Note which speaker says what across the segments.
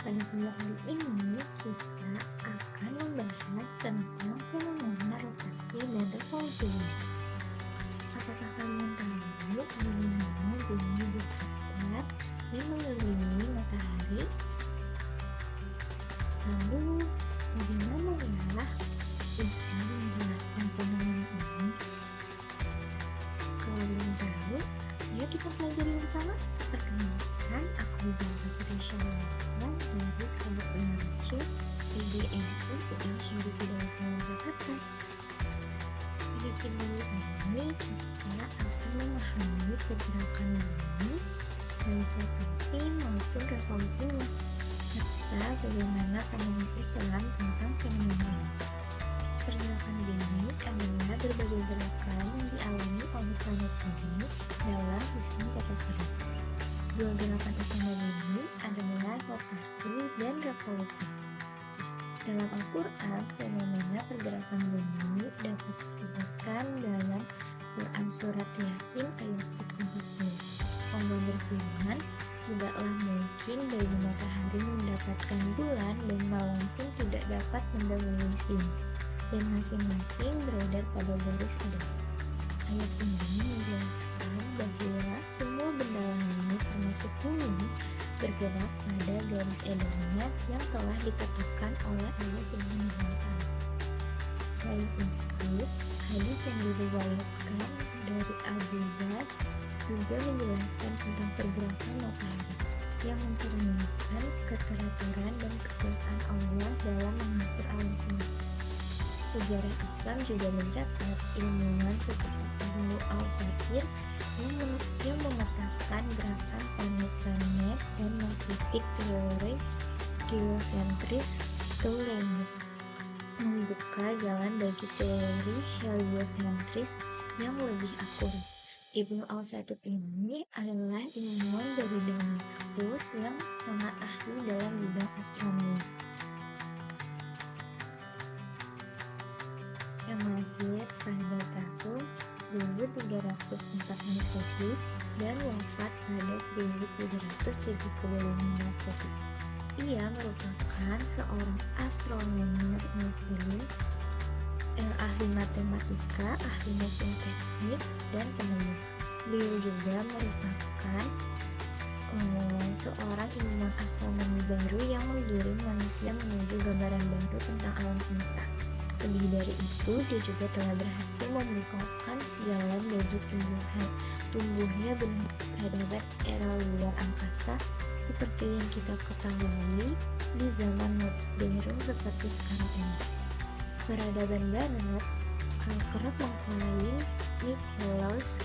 Speaker 1: Pada video kali ini kita akan membahas tentang fenomena rotasi dan revolusi bumi. Apakah kalian tahu bagaimana bumi berputar dan mengelilingi matahari? Lalu bagaimana ya bisa menjelaskan fenomena ini? Kalau belum tahu, ayo kita pelajari bersama. Perkenalkan, aku Zahra Patricia dari kelompok Indonesia PDNU Indonesia di Bidang Jakarta. Pada video ini kita akan memahami pergerakan bumi, baik rotasi maupun revolusinya, serta bagaimana pandangan Islam tentang fenomena ini. Pergerakan bumi adalah berbagai gerakan yang dialami oleh planet bumi dalam sistem fotosfer. Dua gerakan utama bumi adalah rotasi dan revolusi. Dalam Al-Quran, fenomena pergerakan bumi dapat disebutkan dalam Quran Surat Yasin ayat 40. Allah berfirman, tidaklah mungkin bagi matahari mendapatkan bulan dan malam pun tidak dapat mendahului siang, dan masing-masing beredar pada garis edat. Ayat ini menjelaskan bahwa semua benda langit termasuk bumi bergerak pada garis edarnya yang telah ditetapkan oleh Allah Subhanahu wa Ta'ala. Selain itu, hadis yang diriwayatkan dari Abu Dzar juga menjelaskan tentang pergerakan matahari yang mencerminkan keteraturan dan kekuasaan Allah dalam mengatur alam semesta. Sejarah Islam juga mencatat ilmuwan seperti Ibnu Al-Satir yang memetakan gerakan planet-planet dan mengkritik teori geosentris Ptolemus, membuka jalan bagi teori heliosentris yang lebih akurat. Ibnu Al-Satir ini adalah ilmuwan dari Damaskus yang sangat ahli dalam bidang astronomi, yang lahir pada tahun 1304 Masehi dan wafat pada 1775 Masehi. Ia merupakan seorang astronomer muslim yang ahli matematika, ahli mesin teknik, dan penemu. Beliau juga merupakan seorang ilmuwan astronomi baru yang menggiring manusia menuju gambaran baru tentang alam semesta. Lebih dari itu, dia juga telah berhasil membukakan jalan bagi tumbuhnya peradaban era luar angkasa seperti yang kita ketahui di zaman modern seperti sekarang ini. Peradaban barat kerap mengklaim Nicolaus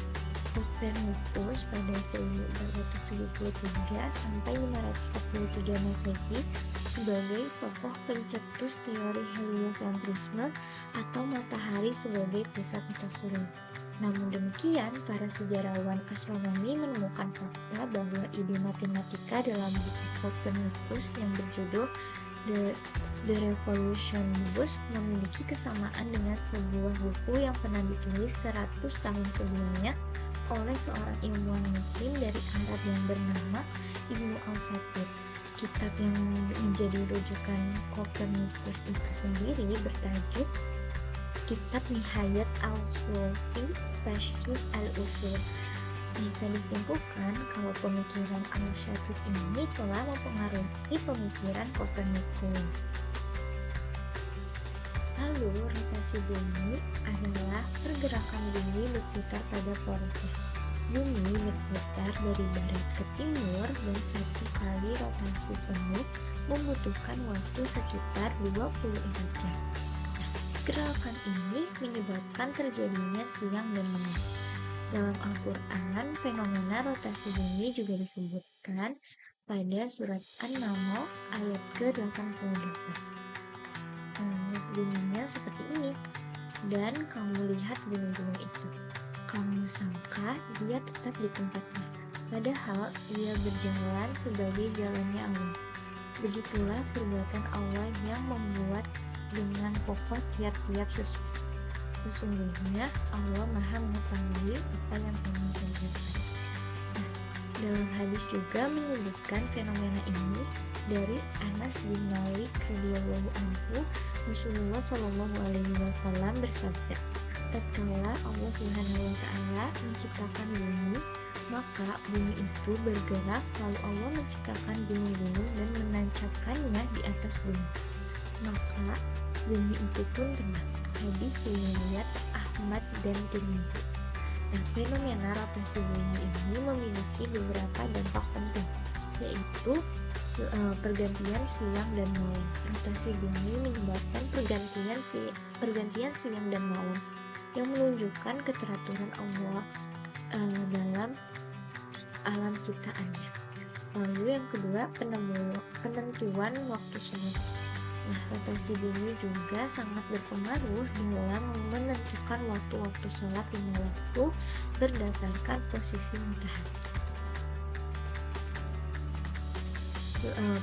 Speaker 1: Copernicus pada 1473 sampai 543 Masehi sebagai tokoh pencetus teori heliosentrisme atau matahari sebagai pusat tata surya. Namun demikian, para sejarawan astronomi menemukan fakta bahwa ide matematika dalam buku Copernicus yang berjudul The Revolutionibus memiliki kesamaan dengan sebuah buku yang pernah ditulis 100 tahun sebelumnya oleh seorang ilmuwan muslim dari Arab yang bernama Ibnu Al-Satir. Kitab yang menjadi rujukan Copernicus itu sendiri bertajuk Kitab Nihayat Al-Sulfi Tashkik Al-Usul. Bisa disimpulkan kalau pemikiran Al-Satir ini telah mempengaruhi pemikiran Copernicus. Lalu, rotasi bumi adalah pergerakan bumi berputar pada porosnya. Bumi berputar dari barat ke timur dan satu kali rotasi penuh membutuhkan waktu sekitar 24 jam. Gerakan ini menyebabkan terjadinya siang dan malam. Dalam Al-Quran, fenomena rotasi bumi juga disebutkan pada surat An-Naml ayat ke-88. Bunyinya seperti ini. Dan kamu lihat gunung-gunung itu. Kamu sangka dia tetap di tempatnya, padahal ia berjalan sebagai jalannya Allah. Begitulah perbuatan Allah yang membuat dengan kokoh tiap-tiap sesuatu. Sesungguhnya Allah Maha mengetahui apa yang kamu kerjakan. Dalam hadis juga menyebutkan fenomena ini dari Anas bin Malik radhiyallahu anhu, Rasulullah Shallallahu alaihi wasallam bersabda, tatkala Allah Subhanahu wa taala menciptakan bumi, maka bumi itu bergerak, lalu Allah menciptakan gunung-gunung dan menancapkannya di atas bumi. Maka bumi itu pun tenang. Hadis riwayat Ahmad dan Tirmizi. Nah, fenomena rotasi bumi ini memiliki beberapa dampak penting, yaitu pergantian siang dan malam. Rotasi bumi menyebabkan pergantian siang dan malam yang menunjukkan keteraturan Allah dalam alam ciptaannya. Lalu yang kedua, penentuan waktu sholat. Nah, rotasi bumi juga sangat berpengaruh dalam menentukan waktu-waktu sholat lima waktu berdasarkan posisi matahari.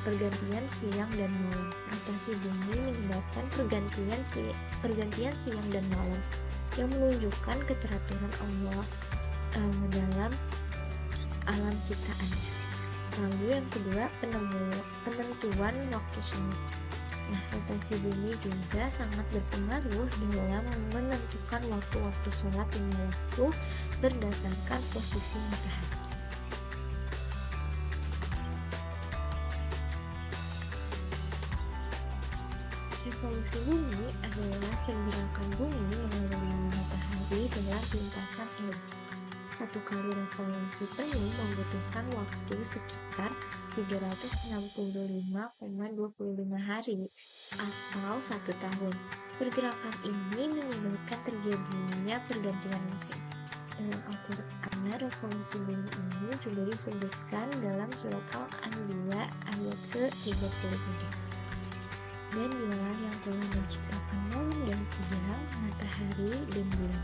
Speaker 1: Pergantian siang dan malam. Rotasi bumi menyebabkan pergantian siang dan malam yang menunjukkan keteraturan Allah dalam alam ciptaannya. Lalu yang kedua, penentuan waktu sholat. Nah, rotasi bumi juga sangat berpengaruh dalam menentukan waktu-waktu sholat lima waktu berdasarkan posisi matahari. Revolusi bumi adalah pergerakan bumi mengelilingi matahari dengan lintasan elips. Satu kali revolusi penuh membutuhkan waktu sekitar 365,25 hari atau 1 tahun. Pergerakan ini menyebabkan terjadinya pergantian musim. Dalam Al-Quran, revolusi bumi ini juga disebutkan dalam surat Al-Anbiya ayat ke-33. Dan dialah yang telah menciptakan malam dan siang, matahari dan bulan.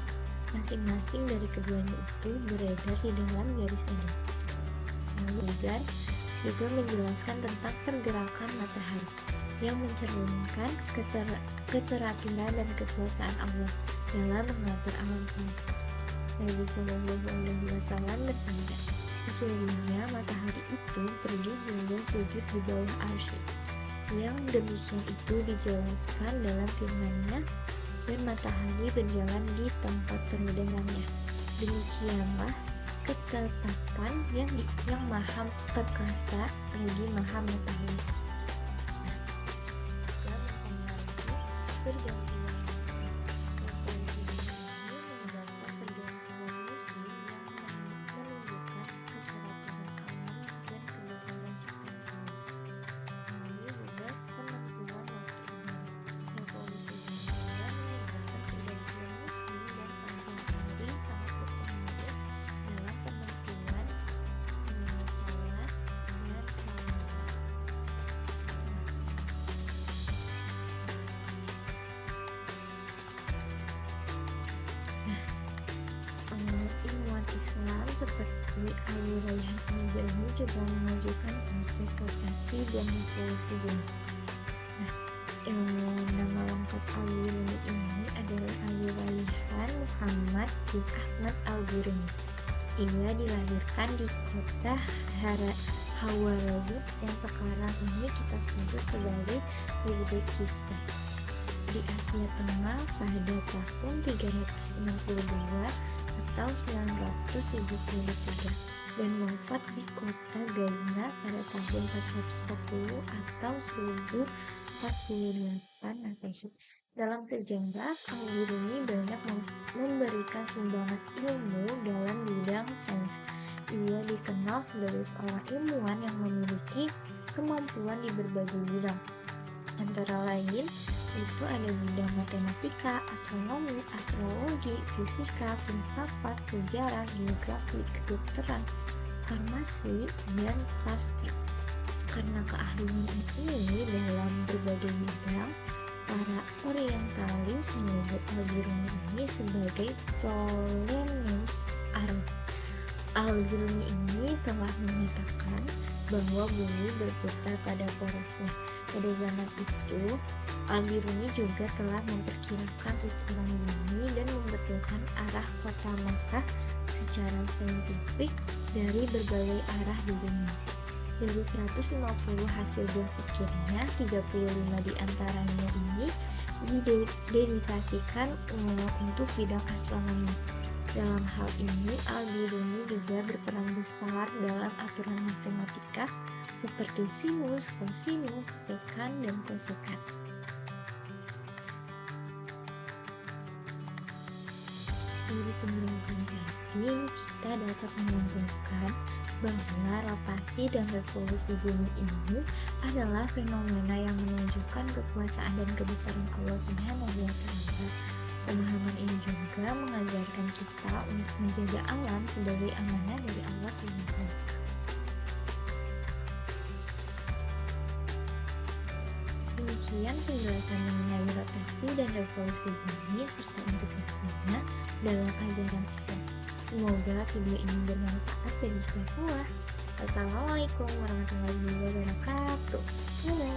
Speaker 1: Masing-masing dari keduanya itu beredar di dalam garis ini. Lalu Zar juga menjelaskan tentang pergerakan matahari yang mencerminkan keteraturan dan kekuasaan Allah dalam mengatur alam semesta. Nabi Shallallahu alaihi wasallam bersabda, sesungguhnya matahari itu pergi hingga sujud di bawah arsy. Yang demikian itu dijelaskan dalam firman-Nya, dan matahari berjalan di tempat peredarannya. Demikianlah ketetapan yang maha perkasa lagi maha mengetahui. Nah, pergantian musim. Pergantian musim ini menunjukkan keteraturan alam dan kebesaran ciptaan Allah. Lalu juga penentuan waktu ibadah. Revolusi dunia menyebabkan pergantian musim dan panjang hari sangat berpengaruh dalam penentuan sholat dan ilmuwan Islam seperti Ali Rayhan Al-Jami juga menunjukkan konsep rotasi dan revolusi bumi. Nama lengkap Al-Biruni ini adalah Ali Rayhan Muhammad bin Ahmad Al-Biruni. Ia dilahirkan di kota Khawarazm yang sekarang ini kita sebut sebagai Uzbekistan di Asia Tengah pada tahun 362 atau 973 dan wafat di kota Gaina pada tahun 440 atau 1048 Masehi. Dalam sejarah, Al-Biruni banyak memberikan sumbangan ilmu dalam bidang sains. Ia dikenal sebagai seorang ilmuwan yang memiliki kemampuan di berbagai bidang. Antara lain, itu ada bidang matematika, astronomi, astrologi, fisika, filsafat, sejarah, geografi, kedokteran, farmasi, dan sastra. Karena keahlian ini dalam berbagai bidang, para orientalis menyebut Al-Biruni ini sebagai Ptolemeus Arab. Al-Biruni ini telah menyatakan bahwa bumi berputar pada porosnya. Pada zaman itu, Al-Biruni juga telah memperkirakan ukuran bumi dan membetulkan arah kota Makkah secara saintifik dari berbagai arah di bumi. Dari 150 hasil buah pikirnya, 35 diantaranya ini didedikasikan untuk bidang astronomi. Dalam hal ini, Al-Biruni juga berperan besar dalam aturan matematika seperti sinus, kosinus, sekan, dan kosekat. Dari penjelasan tadi, kita dapat menyimpulkan bahwa rotasi dan revolusi bumi ini adalah fenomena yang menunjukkan kekuasaan dan kebesaran Allah Subhanahu wa Ta'ala. Pemahaman ini juga mengajarkan kita untuk menjaga alam sebagai amanah dari Allah Subhanahu wa Ta'ala. Demikian penjelasan mengenai rotasi dan revolusi bumi serta implikasinya dalam ajaran Islam. Semoga video ini bermanfaat bagi kita semua. Wassalamualaikum warahmatullahi wabarakatuh. Dadah.